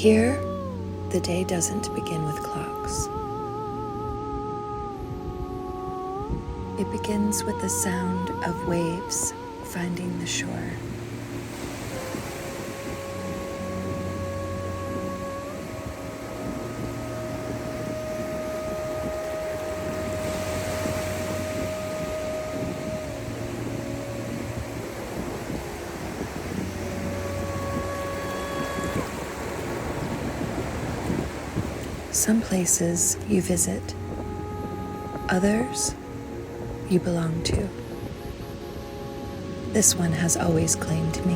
Here, the day doesn't begin with clocks. It begins with the sound of waves finding the shore. Some places you visit, others you belong to. This one has always claimed me.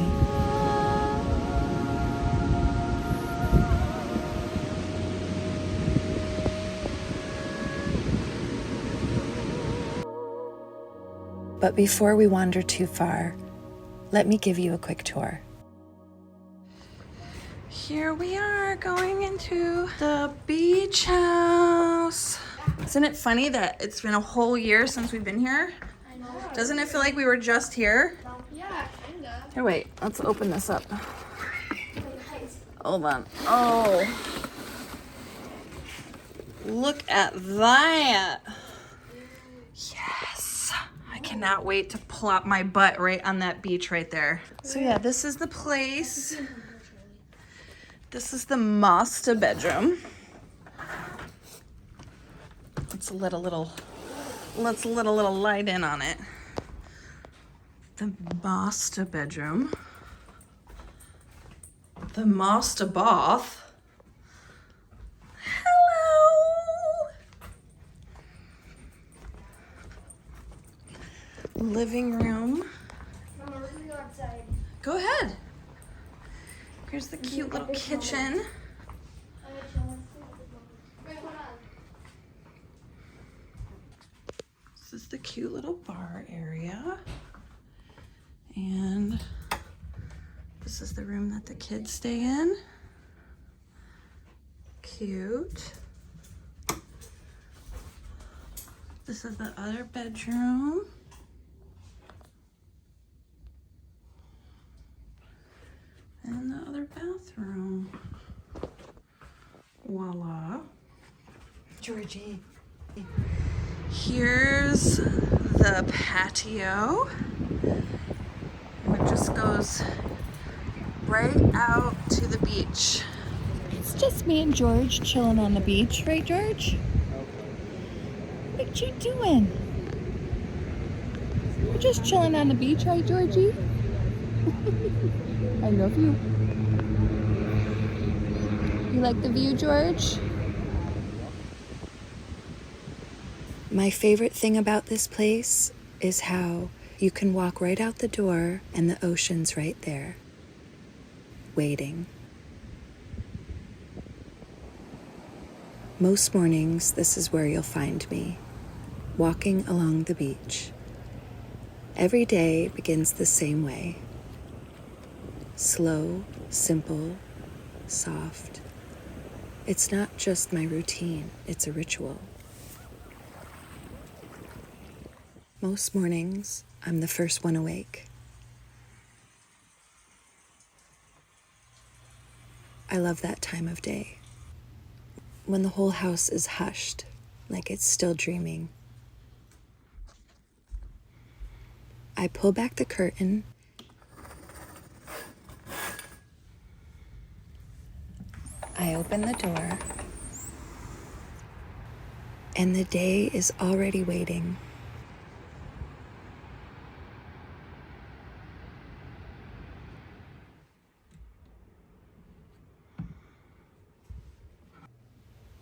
But before we wander too far, let me give you a quick tour. Here we are going into the beach house. Isn't it funny that it's been a whole year since we've been here? I know. Doesn't it feel like we were just here? Yeah, kinda. Here, wait, let's open this up. Hold on. Oh. Look at that. Yes. I cannot wait to plop my butt right on that beach right there. So yeah, this is the place. This is the master bedroom. Let's let a little light in on it. The master bedroom. The master bath. Hello. Living room. Mama, we're gonna go outside. Go ahead. Here's the cute little kitchen. Wait, hold on. This is the cute little bar area. And this is the room that the kids stay in. Cute. This is the other bedroom. And the other bathroom. Voila. Georgie. Here's the patio. And it just goes right out to the beach. It's just me and George chilling on the beach, right, George? What you doing? We're just chilling on the beach, right, Georgie? I love you. You like the view, George? My favorite thing about this place is how you can walk right out the door and the ocean's right there, waiting. Most mornings, this is where you'll find me, walking along the beach. Every day begins the same way. Slow, simple, soft. It's not just my routine, it's a ritual. Most mornings, I'm the first one awake. I love that time of day, when the whole house is hushed, like it's still dreaming. I pull back the curtain I open the door, and the day is already waiting.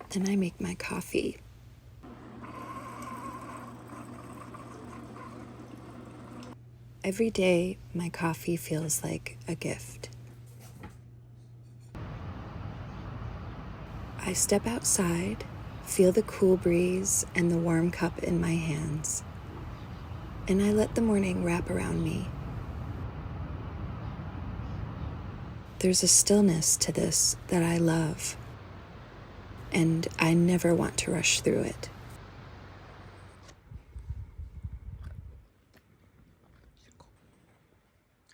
Then I make my coffee. Every day, my coffee feels like a gift. I step outside, feel the cool breeze and the warm cup in my hands, and I let the morning wrap around me. There's a stillness to this that I love, and I never want to rush through it.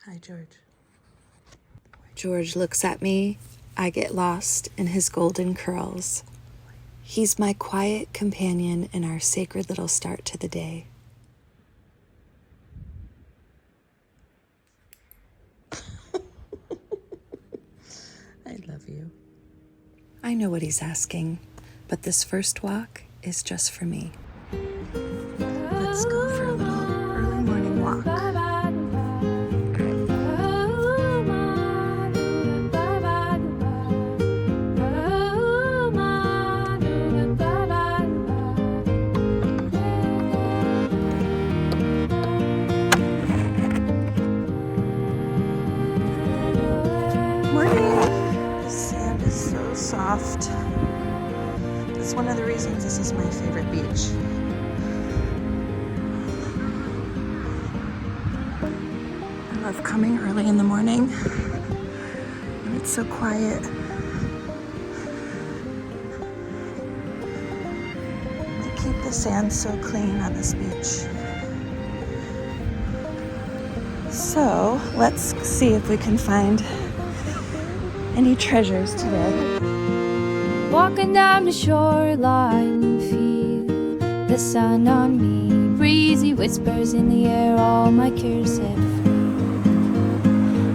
Hi, George. George looks at me, I get lost in his golden curls. He's my quiet companion in our sacred little start to the day. I love you. I know what he's asking, but this first walk is just for me. Let's go for a little early morning walk. Soft. That's one of the reasons this is my favorite beach. I love coming early in the morning when it's so quiet. They keep the sand so clean on this beach. So let's see if we can find any treasures today. Walking down the shoreline, feel the sun on me. Breezy whispers in the air, all my cares set free.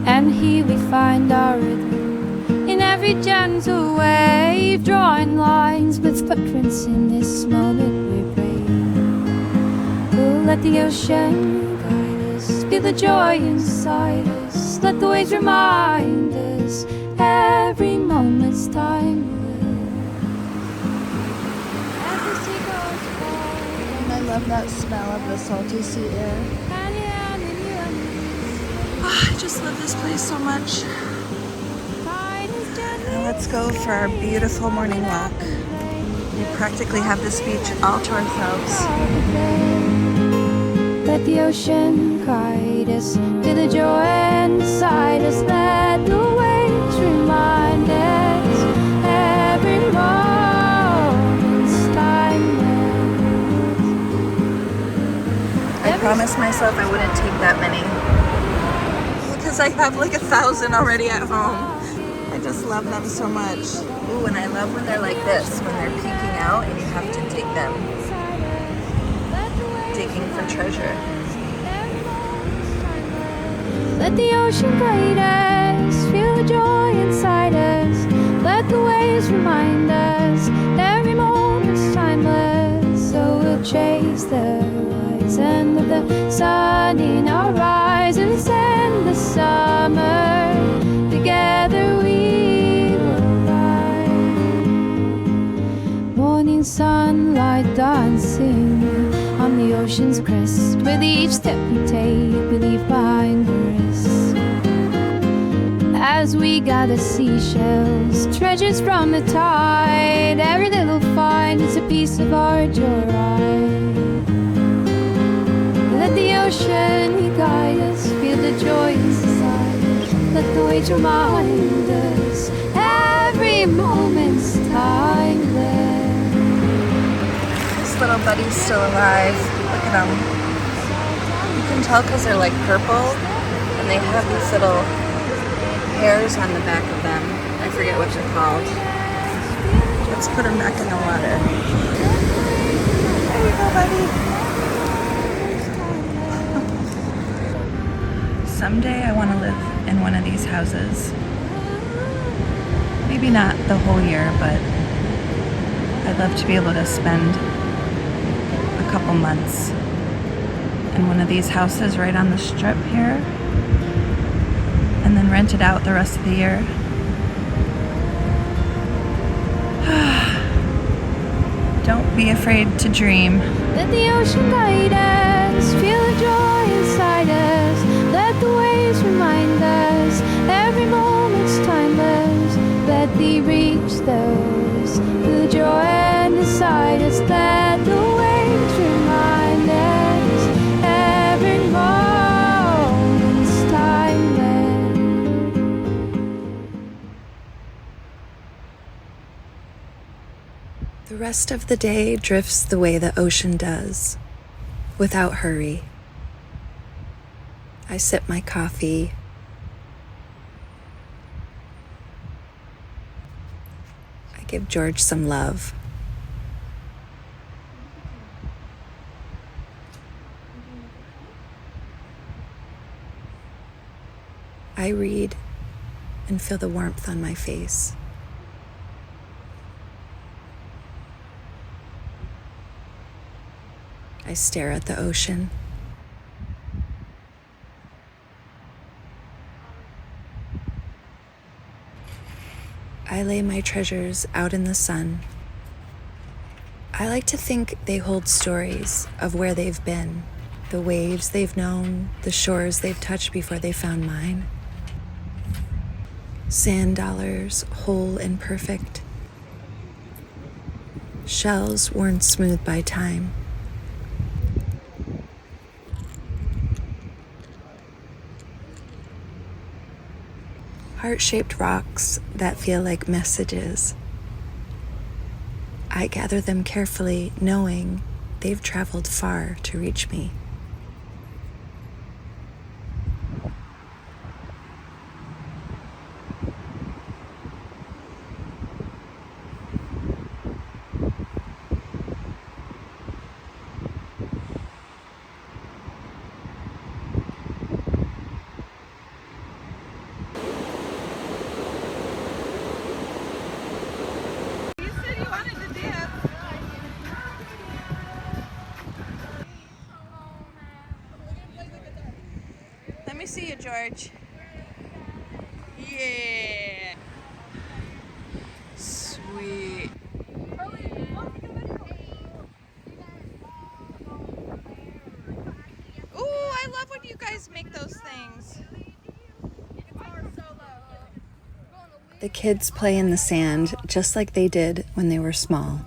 And here we find our rhythm in every gentle wave, drawing lines with footprints in this moment we're brave. We'll let the ocean guide us, feel the joy inside us. Let the waves remind us every moment's time. I love that smell of the salty sea air. Oh, I just love this place so much. Now let's go for our beautiful morning walk. We practically have this beach all to ourselves. Let the ocean guide us, feel the joy inside us. Let the waves remind us every moment's timeless. I promised myself I wouldn't take that many because I have like 1,000 already at home. I just love them so much. Ooh, and I love when they're like this, when they're peeking out and you have to take them. Digging for treasure. Let the ocean guide us, feel the joy inside us. Let the waves remind us every moment's timeless. So we'll chase the horizon with the sun in our eyes and send the summer. Together we will ride. Morning sunlight dancing on the ocean's crest. With each step we take, we leave behind the rest. As we gather seashells, treasures from the tide, every little find is a piece of our joyride. Let the ocean guide us, feel the joy inside us. Let the waves remind us every moment's timeless. Little buddy's still alive. Look at them. You can tell because they're like purple and they have these little hairs on the back of them. I forget what they're called. Let's put them back in the water. There you go, buddy. Someday I want to live in one of these houses. Maybe not the whole year, but I'd love to be able to spend a couple months in one of these houses right on the strip here and then rent it out the rest of the year. Don't be afraid to dream. Let the ocean guide us, feel the joy inside us. Let the waves remind us every moment's timeless. Let thee reach those who joy inside us. Let the waves remind us every moment's timeless. The rest of the day drifts the way the ocean does, without hurry. I sip my coffee, give George some love. I read and feel the warmth on my face. I stare at the ocean. I lay my treasures out in the sun. I like to think they hold stories of where they've been, the waves they've known, the shores they've touched before they found mine. Sand dollars, whole and perfect. Shells worn smooth by time. Heart-shaped rocks that feel like messages. I gather them carefully, knowing they've traveled far to reach me. Let me see you, George. Yeah. Sweet. Ooh, I love when you guys make those things. The kids play in the sand just like they did when they were small.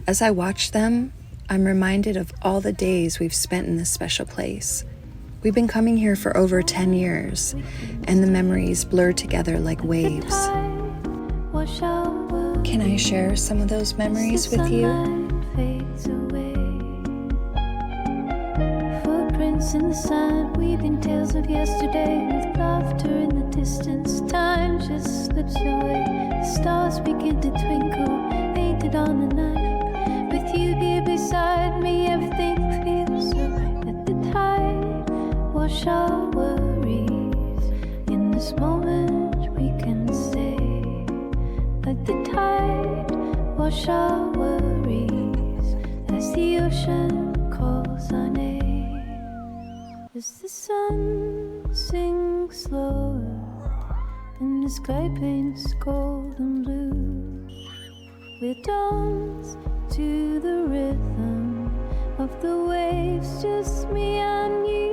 As I watch them, I'm reminded of all the days we've spent in this special place. We've been coming here for over 10 years, and the memories blur together like waves. Can I share some of those memories with you? Footprints in the sand, weaving tales of yesterday, with laughter in the distance. Time just slips away. The stars begin to twinkle, painted on the night. With you here beside me, everything feels so right. Let the tide wash our worries. In this moment we can stay. Let the tide wash our worries as the ocean calls our name. As the sun sinks lower and the sky paints gold and blue, we dance to the rhythm of the waves, just me and you.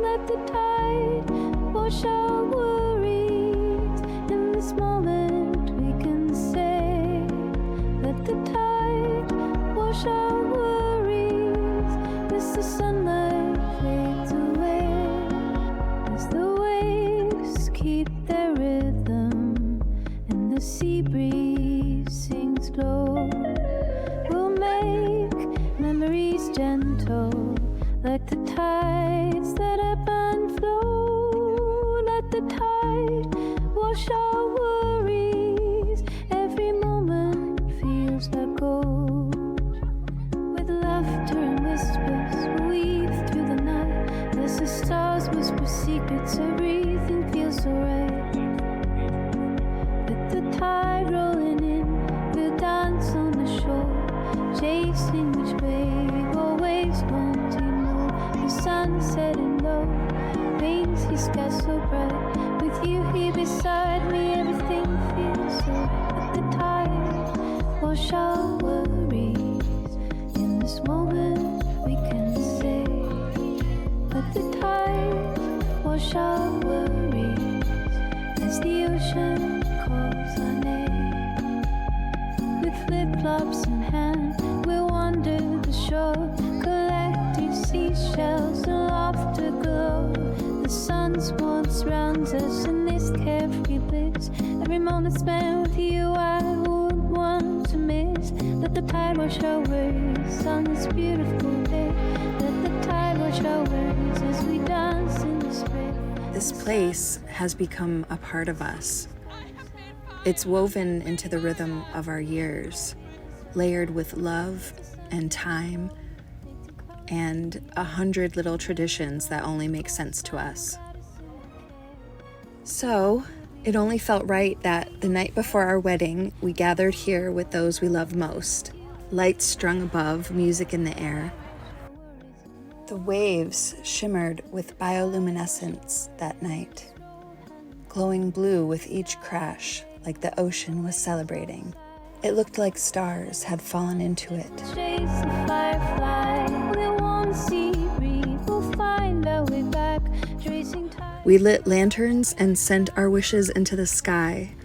Let the tide wash our worries. In this moment we can say, let the tide wash our worries as the sunlight fades away, as the waves keep their rhythm and the sea breeze sings low. We'll make memories gentle like the tides that ebb and flow. Let the tide wash our worries. Every moment feels like gold. With laughter and whispers we weave through the night, as the stars whisper secrets, everything feels so right. With the tide rolling in, we'll dance on the shore, chasing which way we always wanting more. The sun setting low, paints his sky so bright. With you here beside me, everything feels so right. Let the tide wash our worries. In this moment we can say, let the tide wash our worries as the ocean calls our name. With flip-flops in hand, we'll wander the shore, collecting seashells and laughter glow. The sun's warmth surrounds us in this carefree bliss. Every moment spent with you I wouldn't want to miss. Let the tide wash our worries on this beautiful day. Let the tide wash our worries as we dance in the spray. This place has become a part of us. It's woven into the rhythm of our years, layered with love and time and 100 little traditions that only make sense to us. So, it only felt right that the night before our wedding, we gathered here with those we love most, lights strung above, music in the air. The waves shimmered with bioluminescence that night, glowing blue with each crash, like the ocean was celebrating. It looked like stars had fallen into it. We lit lanterns and sent our wishes into the sky.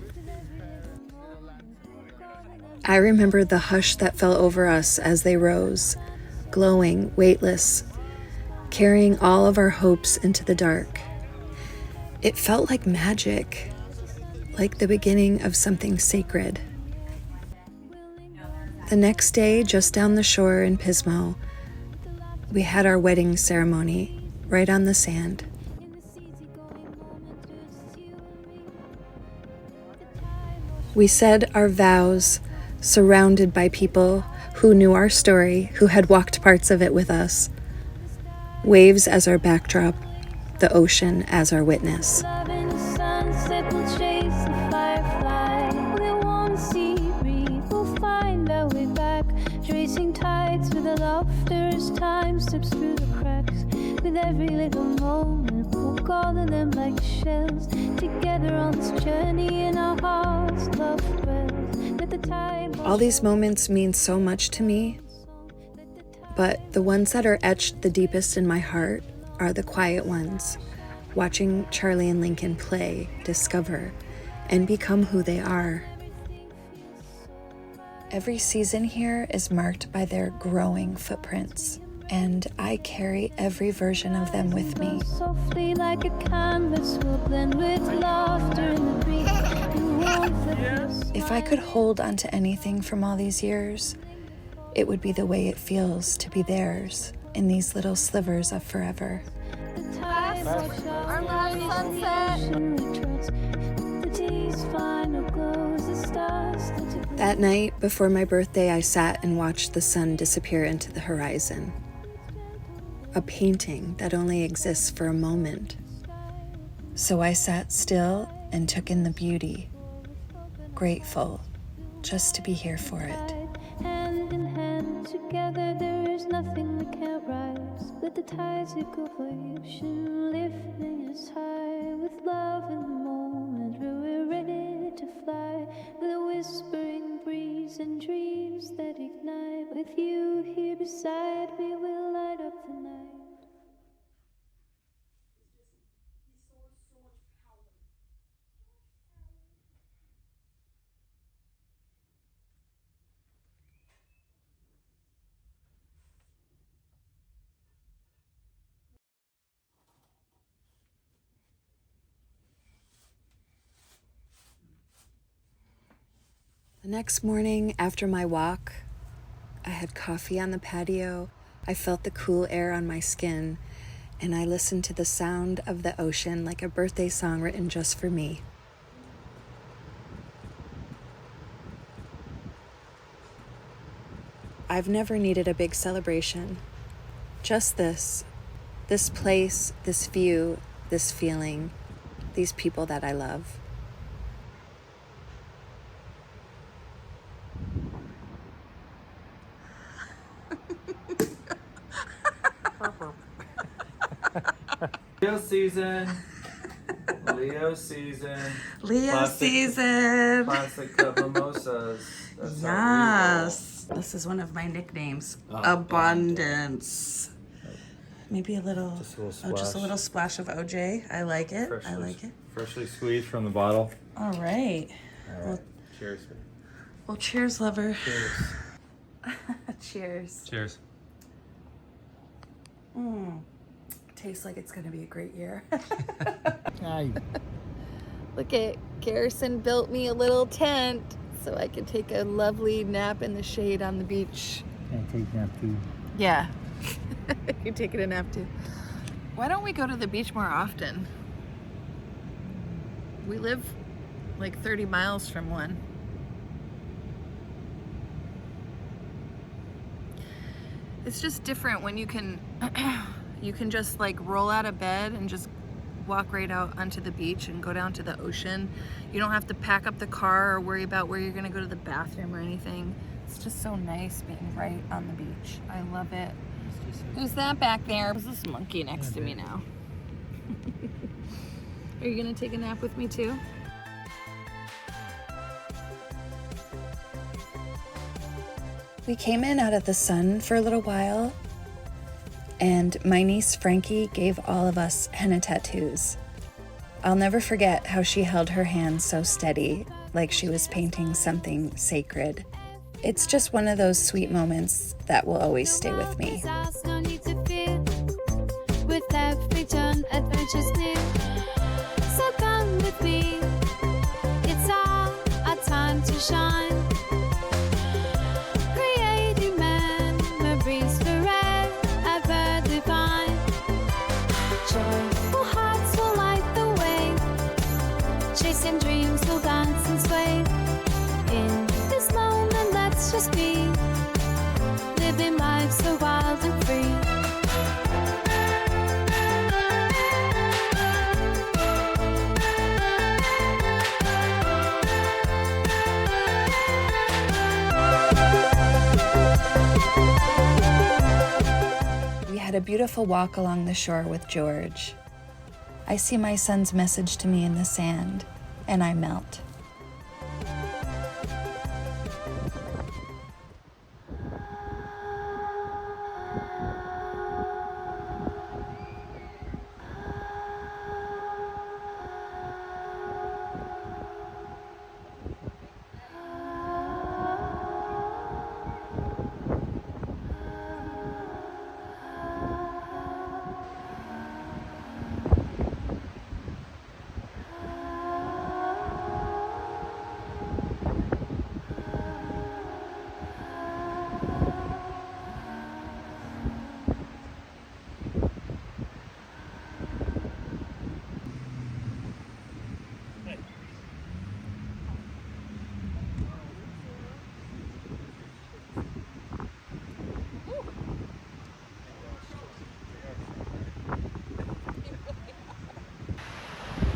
I remember the hush that fell over us as they rose, glowing, weightless, carrying all of our hopes into the dark. It felt like magic, like the beginning of something sacred. The next day, just down the shore in Pismo, we had our wedding ceremony right on the sand. We said our vows, surrounded by people who knew our story, who had walked parts of it with us. Waves as our backdrop, the ocean as our witness. Tracing tides with the laughter as time slips through the cracks. With every little moment, we'll gather them like shells. Together on this journey in our hearts, love wells. Let the tide. All these moments mean so much to me, but the ones that are etched the deepest in my heart are the quiet ones, watching Charlie and Lincoln play, discover, and become who they are. Every season here is marked by their growing footprints, and I carry every version of them with me. Softly like a canvas, we'll blend with laughter in the breeze. If I could hold onto anything from all these years, it would be the way it feels to be theirs in these little slivers of forever. Our last sunset. That night, before my birthday, I sat and watched the sun disappear into the horizon. A painting that only exists for a moment. So I sat still and took in the beauty, grateful just to be here for it. Hand in hand together, there is nothing we can't rise. Let the tides echo for the ocean, lifting us high with love in the moment where we're ready to fly. With a whispering breeze and dreams that ignite. With you here beside me, we'll light up the night. The next morning, after my walk, I had coffee on the patio, I felt the cool air on my skin, and I listened to the sound of the ocean like a birthday song written just for me. I've never needed a big celebration. Just this place, this view, this feeling, these people that I love. Leo season. Leo season. Leo Plastic- season. Plastic cup mimosas. That's how Yes. This is one of my nicknames. Oh, Abundance. Maybe a little, Just a little just a splash. little splash of OJ. I like it. we roll. I like it. Freshly squeezed from the bottle. All right. All right. Cheers. Well, cheers, lover. Cheers. Cheers. Cheers. Tastes like it's going to be a great year. Aye. Look at Garrison built me a little tent so I could take a lovely nap in the shade on the beach. Can I take nap too? Yeah. You're taking a nap too. Why don't we go to the beach more often? We live like 30 miles from one. It's just different when you can you can just like roll out of bed and just walk right out onto the beach and go down to the ocean. You don't have to pack up the car or worry about where you're gonna go to the bathroom or anything. It's just so nice being right on the beach. I love it. Who's that back there? Who's this monkey next to me now? Are you gonna take a nap with me too? We came in out of the sun for a little while, and my niece Frankie gave all of us henna tattoos. I'll never forget how she held her hand so steady, like she was painting something sacred. It's just one of those sweet moments that will always stay with me. No need to fear. With every turn, adventures new. So come with me. It's all our time to shine. Creating memories forever divine. Joyful hearts will light the way. Chasing dreams will dance and sway. In this moment, let's just be. Living life so wild and free. We had a beautiful walk along the shore with George. I see my son's message to me in the sand, and I melt.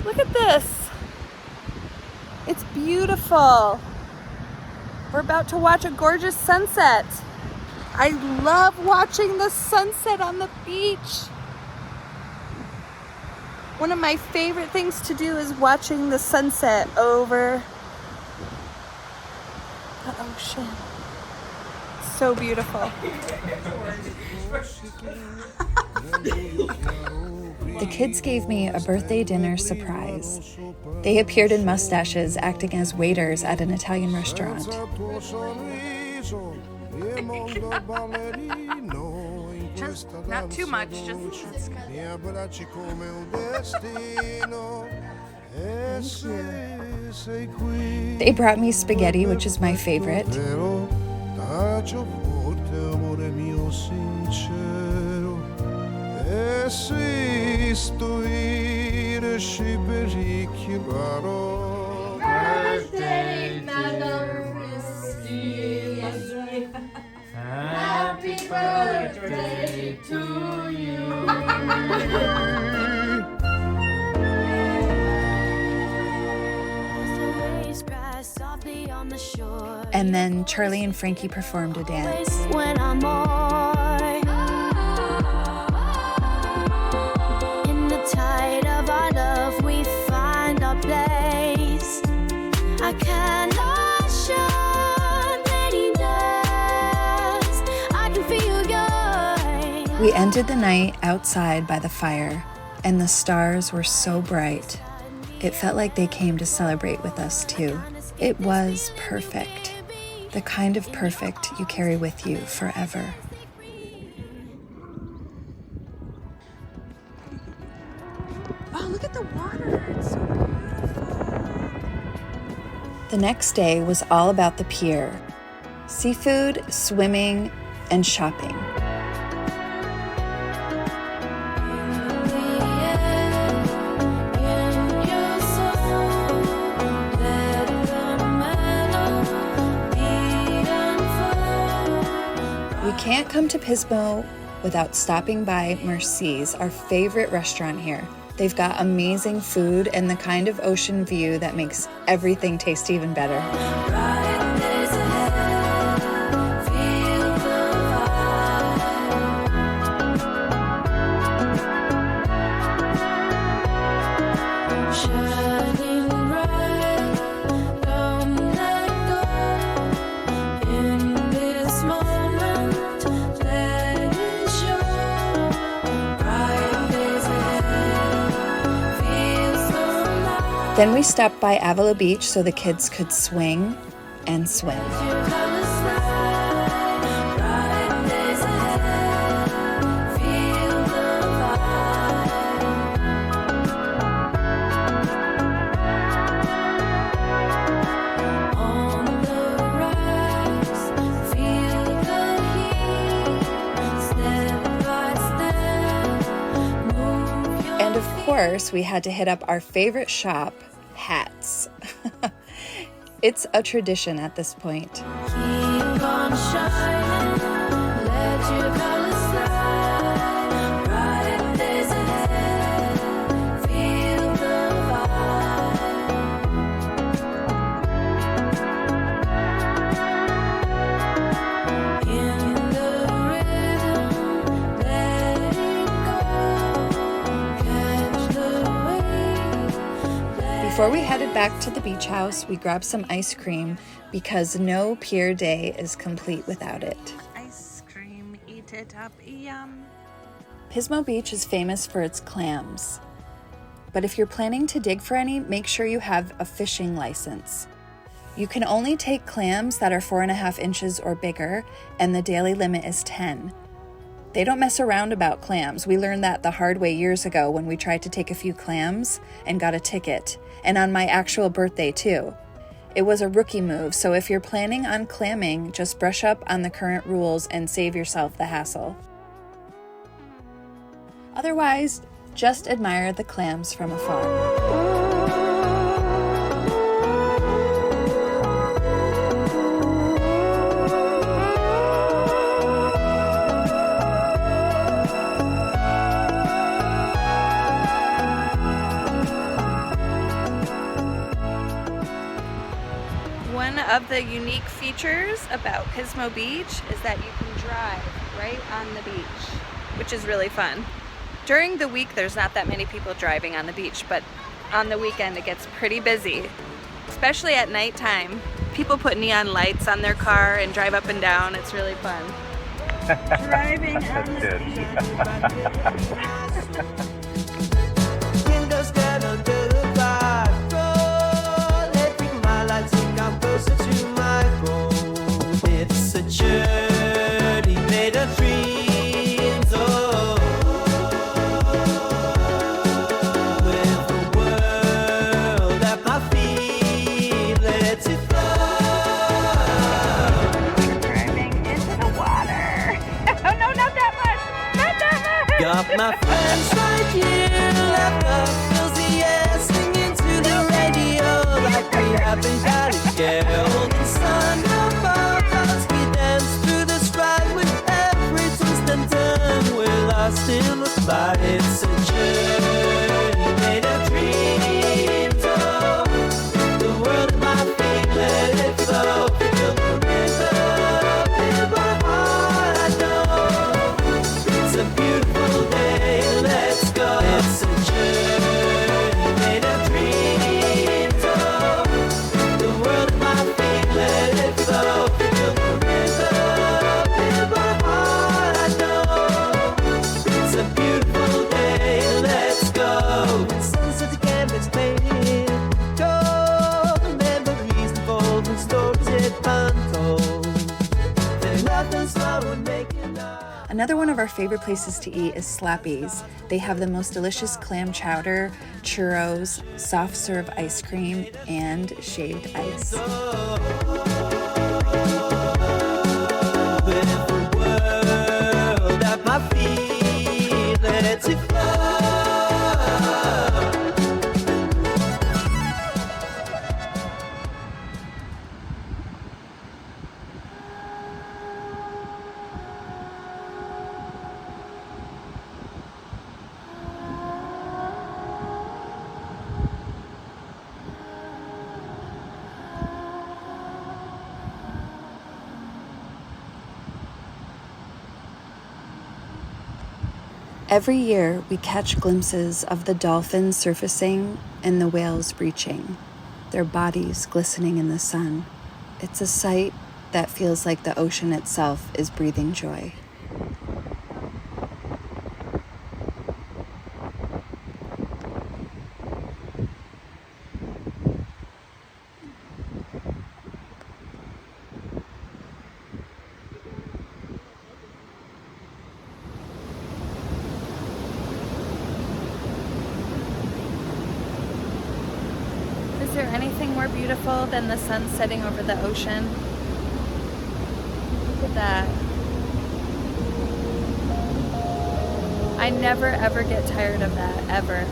Look at this. It's beautiful. We're about to watch a gorgeous sunset. I love watching the sunset on the beach. One of my favorite things to do is watching the sunset over the ocean. So beautiful. The kids gave me a birthday dinner surprise. They appeared in mustaches acting as waiters at an Italian restaurant. Just not too much, just They brought me spaghetti, which is my favorite. Birthday, Madam Christie. Happy birthday to you. And then Charlie and Frankie performed a dance. When I'm more in the tide of our love, we find our place. I cannot show many nerves. I can feel your. We ended the night outside by the fire, and the stars were so bright. It felt like they came to celebrate with us too. It was perfect. The kind of perfect you carry with you forever. oh, look at the water. It's so beautiful. The next day was all about the pier. Seafood, swimming, and shopping. In your soul, can't come to Pismo without stopping by Merce's, our favorite restaurant here. They've got amazing food and the kind of ocean view that makes everything taste even better. Then we stopped by Avila Beach so the kids could swing and swim. And of course, we had to hit up our favorite shop, hats. It's a tradition at this point. Keep on shining, let your colors slide, bright days ahead, feel the vibe. In the rhythm, let it go, catch the wave. Before we headed back to the beach house, we grabbed some ice cream because no Pier day is complete without it. Ice cream, eat it up, yum. Pismo Beach is famous for its clams. But if you're planning to dig for any, make sure you have a fishing license. You can only take clams that are 4.5 inches or bigger, and the daily limit is 10. They don't mess around about clams. We learned that the hard way years ago when we tried to take a few clams and got a ticket, and on my actual birthday too. It was a rookie move, so if you're planning on clamming, just brush up on the current rules and save yourself the hassle. Otherwise, just admire the clams from afar. One of the unique features about Pismo Beach is that you can drive right on the beach, which is really fun. During the week, there's not that many people driving on the beach, but on the weekend it gets pretty busy, especially at nighttime. People put neon lights on their car and drive up and down. It's really fun. Driving on the beach. Windows down under the fire. Electric my lights think I'm closer to my goal. It's a journey made of dreams. Oh, with the world at my feet, let it flow. Driving into the water. Oh no, not that much! Not that much! Got my friends right here, left up fills the air, singing to the radio like we have been college girls. The sun above us, we dance through the sky with every twist and turn. We're lost in the spot. It's a journey made of dreams. Oh, the world at my feet, let it flow. Feel the rhythm in my heart. I know it's a beautiful day. Let's go. It's a journey made of dreams. Oh, the world at my feet, let it flow. Feel the rhythm in my heart. I know it's a beautiful day. Let's go. Sunset the canvas painted gold. The memories unfold and stories it untold. There's nothing slow in making love. Another one of our favorite places to eat is Slappy's. They have the most delicious clam chowder, churros, soft serve ice cream, and shaved ice. With the world at my feet, let it flow. Every year, we catch glimpses of the dolphins surfacing and the whales breaching, their bodies glistening in the sun. It's a sight that feels like the ocean itself is breathing joy. Is there anything more beautiful than the sun setting over the ocean? Look at that. I never ever get tired of that, ever.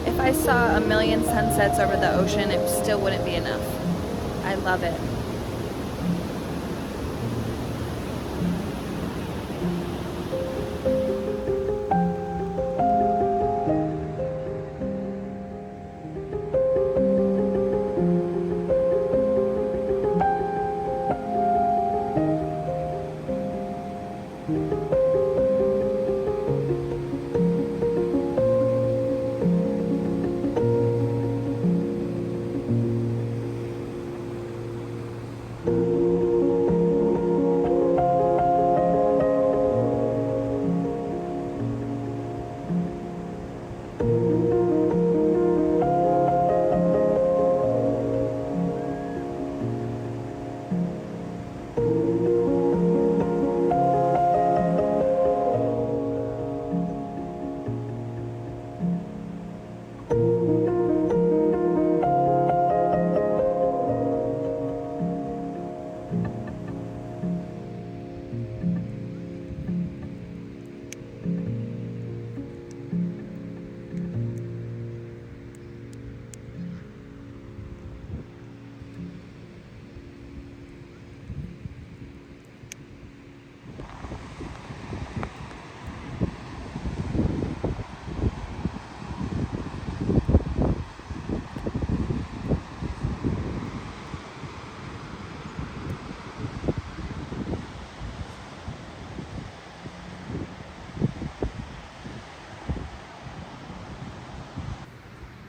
If I saw a million sunsets over the ocean, it still wouldn't be enough. I love it.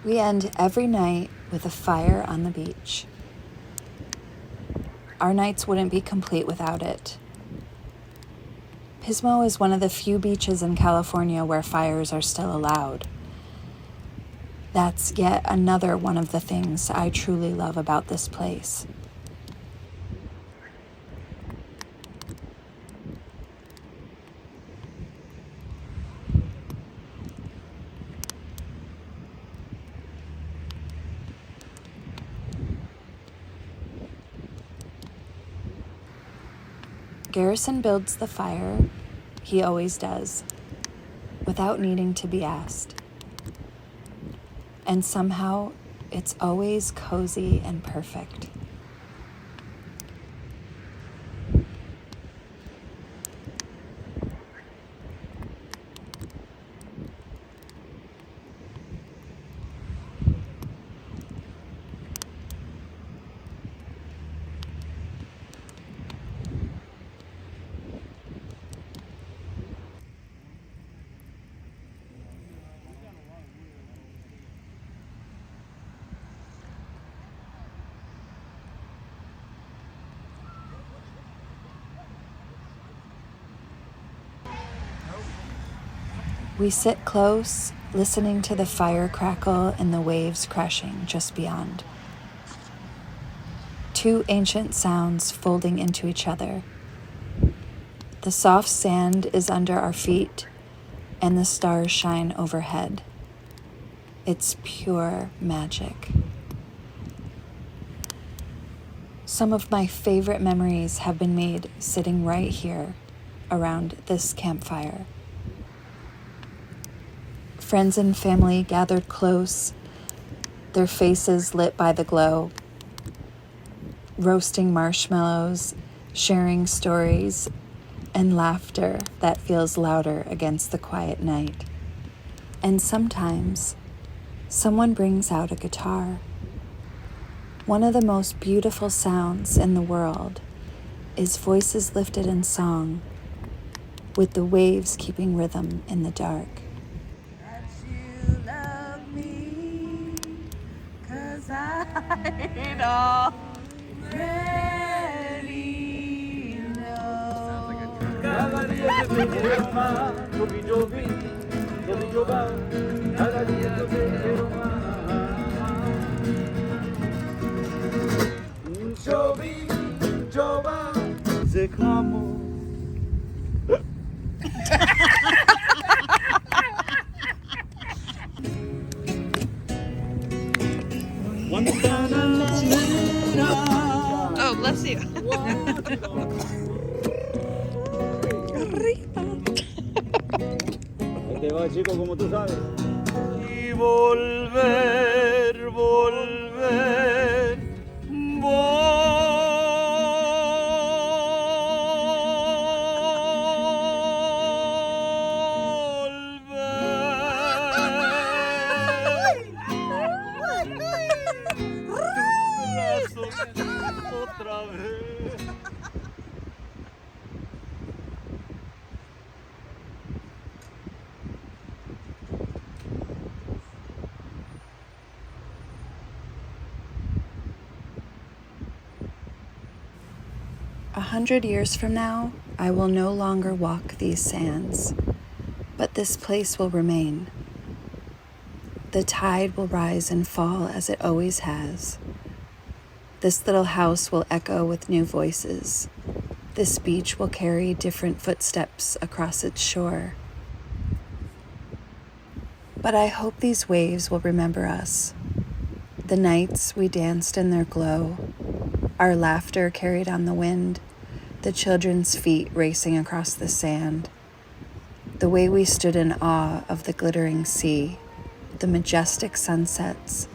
We end every night with a fire on the beach. Our nights wouldn't be complete without it. Pismo is one of the few beaches in California where fires are still allowed. That's yet another one of the things I truly love about this place. Garrison builds the fire, he always does, without needing to be asked. And somehow, it's always cozy and perfect. We sit close, listening to the fire crackle and the waves crashing just beyond. Two ancient sounds folding into each other. The soft sand is under our feet, and the stars shine overhead. It's pure magic. Some of my favorite memories have been made sitting right here around this campfire. Friends and family gathered close, their faces lit by the glow, roasting marshmallows, sharing stories, and laughter that feels louder against the quiet night. And sometimes, someone brings out a guitar. One of the most beautiful sounds in the world is voices lifted in song, with the waves keeping rhythm in the dark. That you love me, 'cause I already know. Oh, bless you. Te va, chico, como tú sabes. Y volver, volver, otra vez. 100 years from now, I will no longer walk these sands, but this place will remain. The tide will rise and fall as it always has. This little house will echo with new voices. This beach will carry different footsteps across its shore. But I hope these waves will remember us. The nights we danced in their glow, our laughter carried on the wind, the children's feet racing across the sand, the way we stood in awe of the glittering sea, the majestic sunsets,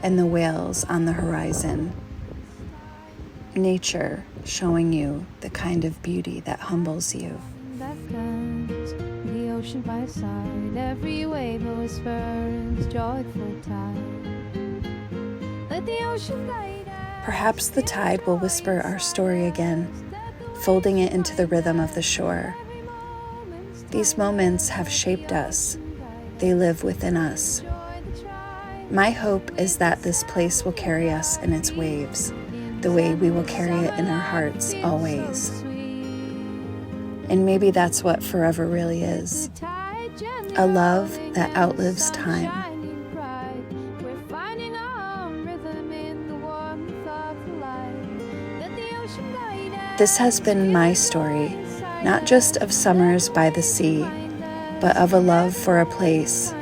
and the whales on the horizon. Nature showing you the kind of beauty that humbles you. Beckons the ocean by side, every wave a whisper its joyful tide. Let the ocean guide us. Perhaps the tide will whisper our story again, folding it into the rhythm of the shore. These moments have shaped us. They live within us. My hope is that this place will carry us in its waves, the way we will carry it in our hearts always. And maybe that's what forever really is. A love that outlives time. This has been my story, not just of summers by the sea, but of a love for a place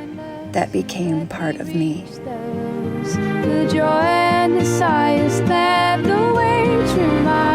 that became part of me. The joy and desires that the waves remind.